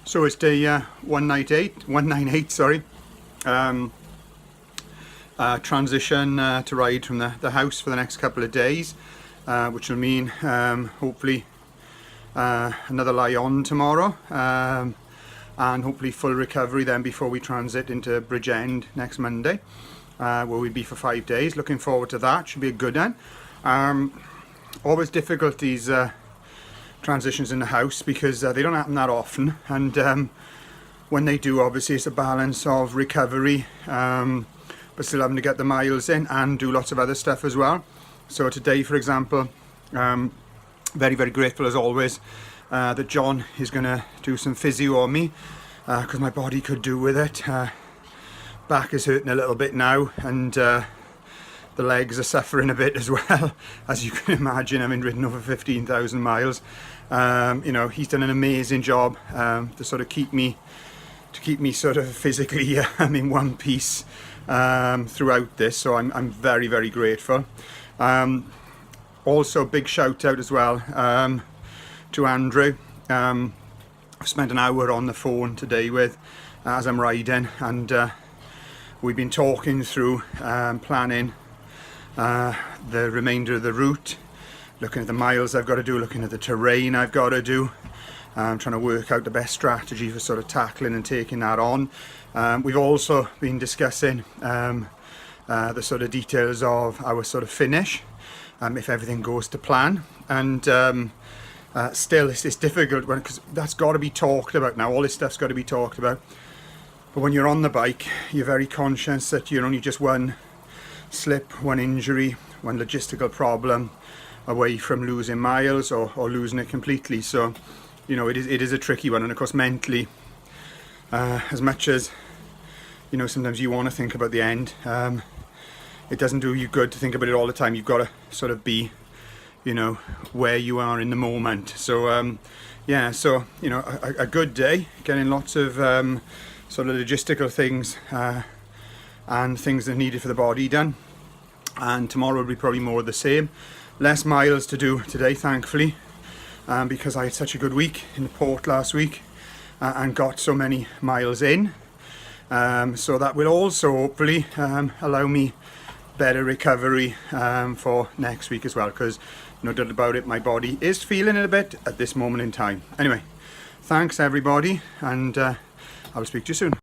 So it's day 198, sorry. Transition to ride from the house for the next couple of days, which will mean hopefully another lie on tomorrow, and hopefully full recovery then before we transit into Bridgend next Monday, where we'll be for 5 days. Looking forward to that. Should be a good one. Always difficult, these transitions in the house, because they don't happen that often, and when they do, obviously it's a balance of recovery, but still having to get the miles in and do lots of other stuff as well. So today, for example, very grateful as always that John is going to do some physio on me, because my body could do with it. Back is hurting a little bit now, and the legs are suffering a bit as well, as you can imagine. I mean, ridden over 15,000 miles. You know, he's done an amazing job to sort of keep me sort of physically in one piece throughout this. So I'm very grateful. Also, big shout out as well to Andrew. I've spent an hour on the phone today with as I'm riding, and we've been talking through planning the remainder of the route, looking at the miles I've got to do, looking at the terrain I've got to do, trying to work out the best strategy for sort of tackling and taking that on. We've also been discussing the sort of details of our sort of finish, if everything goes to plan, and still it's difficult because that's got to be talked about now. All this stuff's got to be talked about, but when you're on the bike, you're very conscious that you're only just one slip, one injury, one logistical problem away from losing miles or losing it completely. So, you know, it is a tricky one. And of course, mentally, as much as, you know, sometimes you want to think about the end, it doesn't do you good to think about it all the time. You've got to sort of be, you know, where you are in the moment. So yeah, so, you know, a good day, getting lots of sort of logistical things and things that are needed for the body done. And tomorrow will be probably more of the same. Less miles to do today, thankfully, because I had such a good week in the port last week and got so many miles in. So that will also hopefully allow me better recovery for next week as well, because no doubt about it, my body is feeling it a bit at this moment in time. Anyway, thanks everybody, and I'll speak to you soon.